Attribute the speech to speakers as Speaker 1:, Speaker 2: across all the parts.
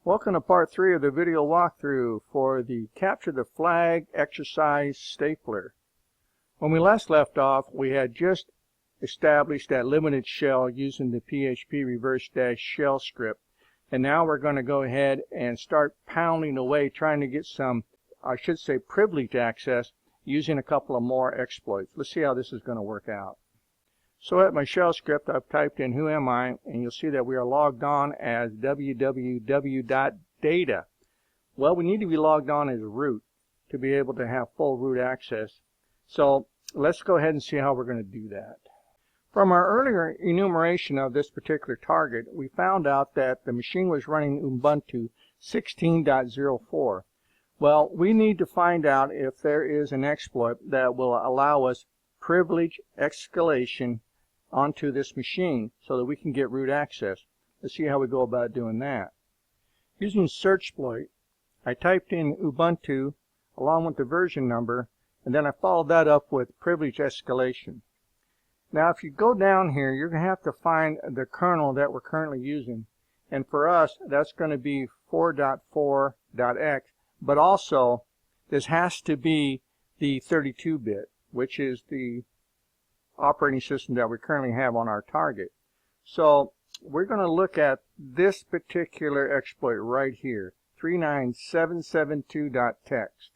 Speaker 1: Welcome to part 3 of the video walkthrough for the Capture the Flag exercise stapler. When we last left off, we had just established that limited shell using the PHP reverse dash shell script. And now we're going to go ahead and start pounding away trying to get some, I should say, privileged access using a couple of more exploits. Let's see how this is going to work out. So at my shell script, I've typed in who am I, and you'll see that we are logged on as www.data. Well, we need to be logged on as root to be able to have full root access. So let's go ahead and see how we're going to do that. From our earlier enumeration of this particular target, we found out that the machine was running Ubuntu 16.04. Well, we need to find out if there is an exploit that will allow us privilege escalation onto this machine so that we can get root access. Let's see how we go about doing that. Using searchploit, I typed in Ubuntu along with the version number, and then I followed that up with privilege escalation. Now if you go down here, you're going to have to find the kernel that we're currently using, and for us that's going to be 4.4.x, but also this has to be the 32-bit, which is the operating system that we currently have on our target. So we're going to look at this particular exploit right here, 39772.txt.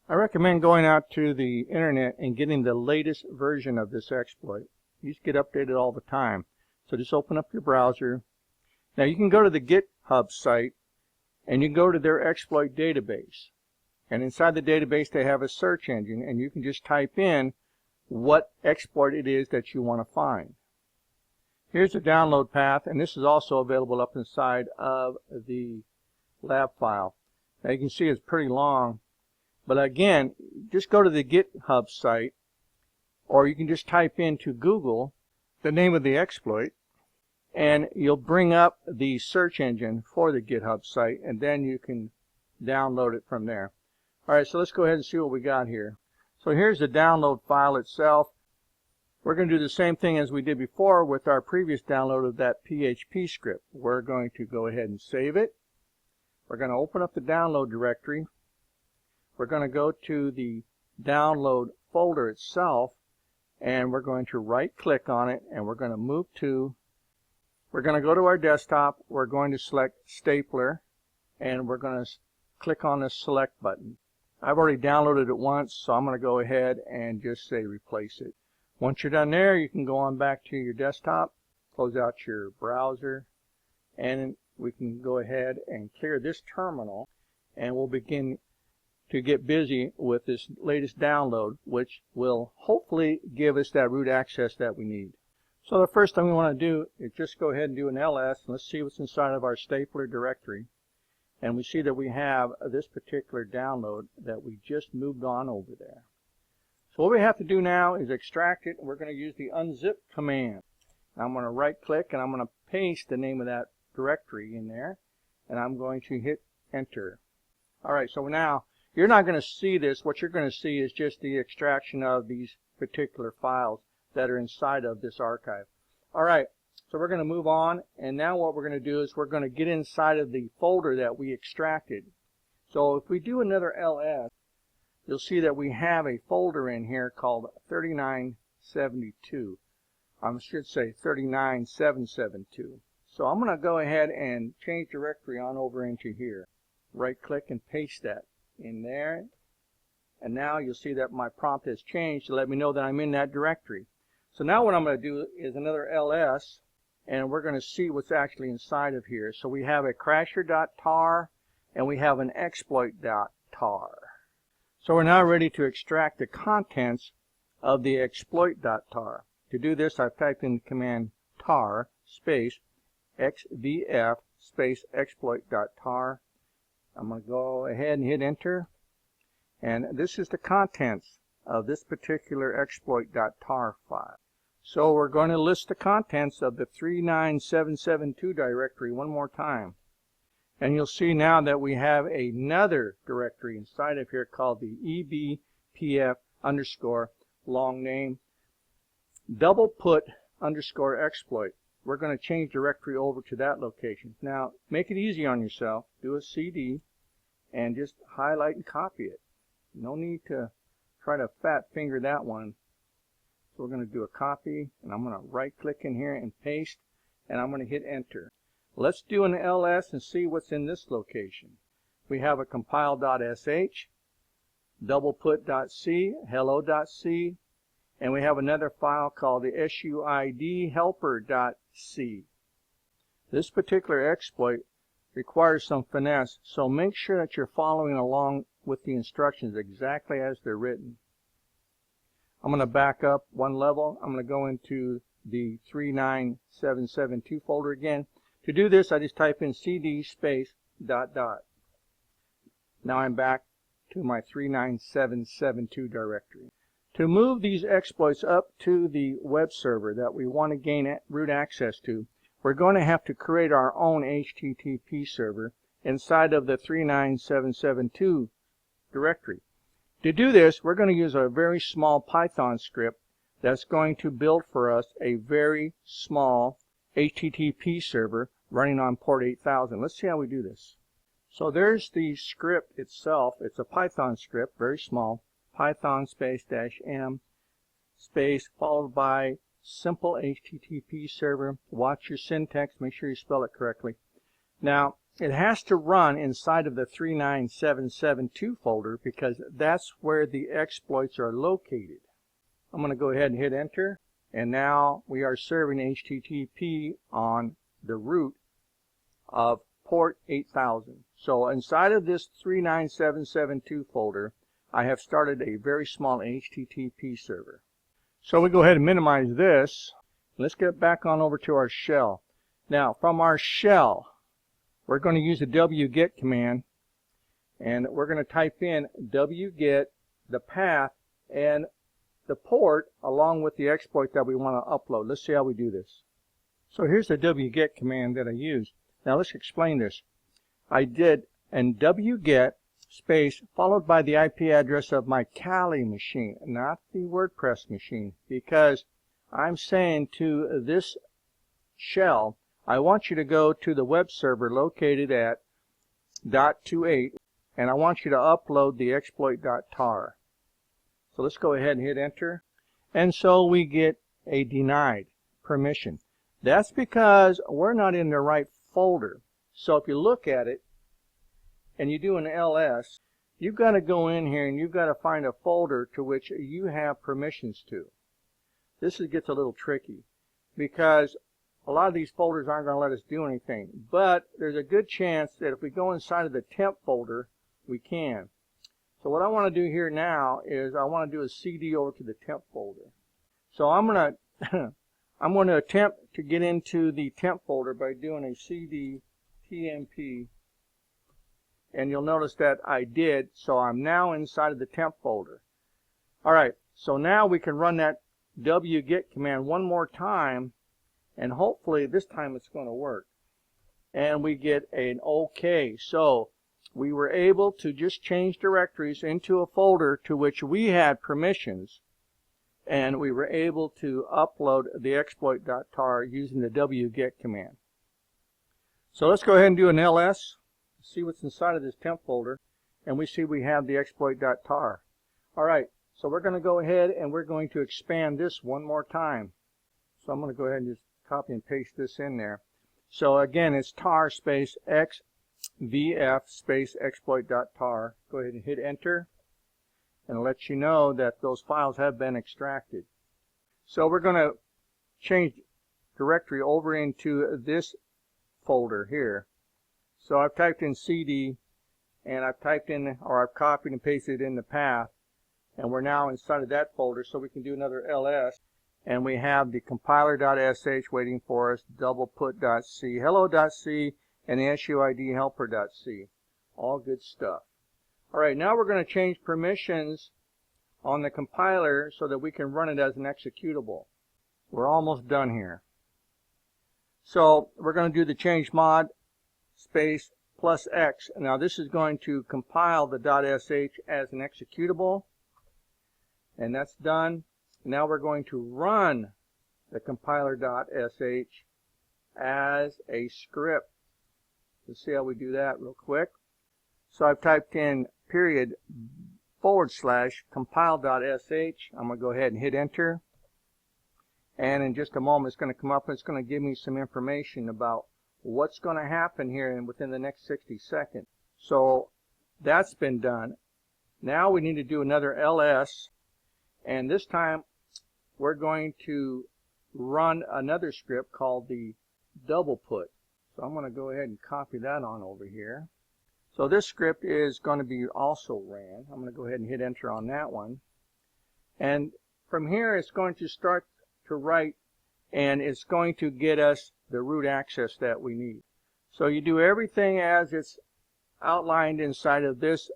Speaker 1: I recommend going out to the internet and getting the latest version of this exploit. These get updated all the time. So just open up your browser. Now you can go to the GitHub site and you can go to their exploit database. And inside the database they have a search engine, and you can just type in what exploit it is that you want to find. Here's the download path, and this is also available up inside of the lab file. Now you can see it's pretty long, but again, just go to the GitHub site, or you can just type into Google the name of the exploit, and you'll bring up the search engine for the GitHub site, and then you can download it from there. Alright, so let's go ahead and see what we got here. So here's the download file itself. We're going to do the same thing as we did before with our previous download of that PHP script. We're going to go ahead and save it. We're going to open up the download directory. We're going to go to the download folder itself, and we're going to right click on it, and we're going to go to our desktop. We're going to select stapler, and we're going to click on the select button. I've already downloaded it once, so I'm going to go ahead and just say replace it. Once you're done there, you can go on back to your desktop, close out your browser, and we can go ahead and clear this terminal, and we'll begin to get busy with this latest download, which will hopefully give us that root access that we need. So the first thing we want to do is just go ahead and do an ls, and let's see what's inside of our stapler directory. And we see that we have this particular download that we just moved on over there. So what we have to do now is extract it. We're going to use the unzip command. I'm going to right click and I'm going to paste the name of that directory in there, and I'm going to hit enter. Alright, so now you're not going to see this. What you're going to see is just the extraction of these particular files that are inside of this archive. Alright, so we're going to move on, and now what we're going to do is we're going to get inside of the folder that we extracted. So if we do another ls, you'll see that we have a folder in here called 3972. I should say 39772. So I'm going to go ahead and change directory on over into here. Right click and paste that in there. And now you'll see that my prompt has changed to let me know that I'm in that directory. So now what I'm going to do is another ls, and we're going to see what's actually inside of here. So we have a crasher.tar and we have an exploit.tar. So we're now ready to extract the contents of the exploit.tar. To do this, I've typed in the command tar space xvf space exploit.tar. I'm going to go ahead and hit enter. And this is the contents of this particular exploit.tar file. So we're going to list the contents of the 39772 directory one more time. And you'll see now that we have another directory inside of here called the ebpf underscore long name double put underscore exploit. we're going to change directory over to that location. Now, make it easy on yourself. Do a CD and just highlight and copy it. No need to try to fat finger that one. So we're going to do a copy, and I'm going to right click in here and paste, and I'm going to hit enter. Let's do an ls and see what's in this location. We have a compile.sh, doubleput.c, hello.c, and we have another file called the SUID helper.c. This particular exploit requires some finesse, so make sure that you're following along with the instructions exactly as they're written. I'm going to back up one level. I'm going to go into the 39772 folder again. To do this, I just type in cd space ... Now I'm back to my 39772 directory. To move these exploits up to the web server that we want to gain root access to, we're going to have to create our own HTTP server inside of the 39772 directory. To do this, we're going to use a very small Python script that's going to build for us a very small HTTP server running on port 8000. Let's see how we do this. So there's the script itself. It's a Python script, very small. Python space -m space followed by simple HTTP server. Watch your syntax, make sure you spell it correctly. Now, it has to run inside of the 39772 folder because that's where the exploits are located. I'm going to go ahead and hit enter, and now we are serving HTTP on the root of port 8000. So inside of this 39772 folder, I have started a very small HTTP server. So we go ahead and minimize this. Let's get back on over to our shell. Now, from our shell, we're going to use the wget command, and we're going to type in wget, the path, and the port along with the exploit that we want to upload. Let's see how we do this. So here's the wget command that I used. Now let's explain this. I did an wget space followed by the IP address of my Kali machine, not the WordPress machine, because I'm saying to this shell, I want you to go to the web server located at .28, and I want you to upload the exploit.tar. So let's go ahead and hit enter. And so we get a denied permission. That's because we're not in the right folder. So if you look at it and you do an ls, you've got to go in here and you've got to find a folder to which you have permissions to. This gets a little tricky because a lot of these folders aren't going to let us do anything. But there's a good chance that if we go inside of the temp folder, we can. So what I want to do here now is I want to do a CD over to the temp folder. So I'm going to attempt to get into the temp folder by doing a CD tmp, and you'll notice that I did. So I'm now inside of the temp folder. All right, so now we can run that wget command one more time, and hopefully this time it's going to work. And we get an OK. So we were able to just change directories into a folder to which we had permissions, and we were able to upload the exploit.tar using the wget command. So let's go ahead and do an ls, see what's inside of this temp folder, and we see we have the exploit.tar. All right, so we're going to go ahead and we're going to expand this one more time. So I'm going to go ahead and just copy and paste this in there. So again, it's tar space xvf space exploit.tar. Go ahead and hit enter, and it lets you know that those files have been extracted. So we're going to change directory over into this folder here. So I've typed in CD, and I've typed in, or I've copied and pasted in the path, and we're now inside of that folder. So we can do another ls, and we have the compiler.sh waiting for us, doubleput.c, hello.c, and the SUID helper.c. All good stuff. All right, now we're going to change permissions on the compiler so that we can run it as an executable. We're almost done here. So we're going to do the change mod space +x. Now this is going to compile the .sh as an executable, and that's done. Now we're going to run the compiler.sh, as a script. Let's see how we do that real quick. So I've typed in /compile.sh. I'm going to go ahead and hit enter. And in just a moment it's going to come up and it's going to give me some information about what's going to happen here within the next 60 seconds. So that's been done. Now we need to do another ls, and this time we're going to run another script called the double put. So I'm going to go ahead and copy that on over here. So this script is going to be also ran. I'm going to go ahead and hit enter on that one. And from here it's going to start to write, and it's going to get us the root access that we need. So you do everything as it's outlined inside of this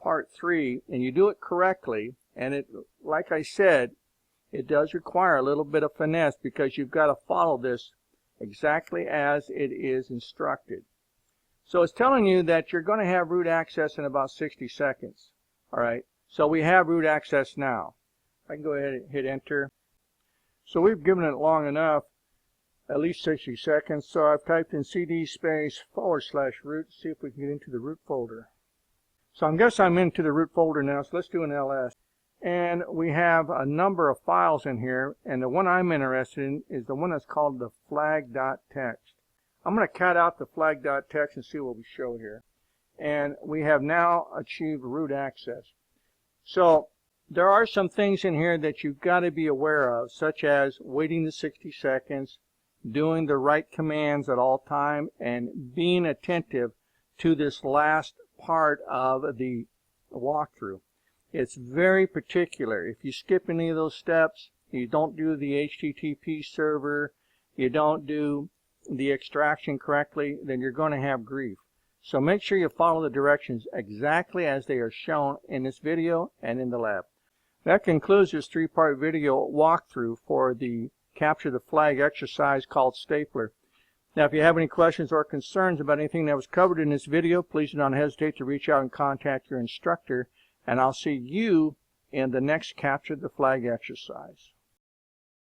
Speaker 1: part 3, and you do it correctly. And it, like I said, it does require a little bit of finesse because you've got to follow this exactly as it is instructed. So it's telling you that you're going to have root access in about 60 seconds. Alright, so we have root access now. I can go ahead and hit enter. So we've given it long enough, at least 60 seconds. So I've typed in cd /root to see if we can get into the root folder. So I guess I'm into the root folder now, so let's do an ls. And we have a number of files in here, and the one I'm interested in is the one that's called the flag.txt. I'm going to cut out the flag.txt and see what we show here. And we have now achieved root access. So there are some things in here that you've got to be aware of, such as waiting the 60 seconds, doing the right commands at all time, and being attentive to this last part of the walkthrough. It's very particular. If you skip any of those steps, you don't do the HTTP server, you don't do the extraction correctly, then you're going to have grief. So make sure you follow the directions exactly as they are shown in this video and in the lab. That concludes this 3-part video walkthrough for the capture the flag exercise called Stapler. Now, if you have any questions or concerns about anything that was covered in this video, please do not hesitate to reach out and contact your instructor, and I'll see you in the next capture the flag exercise.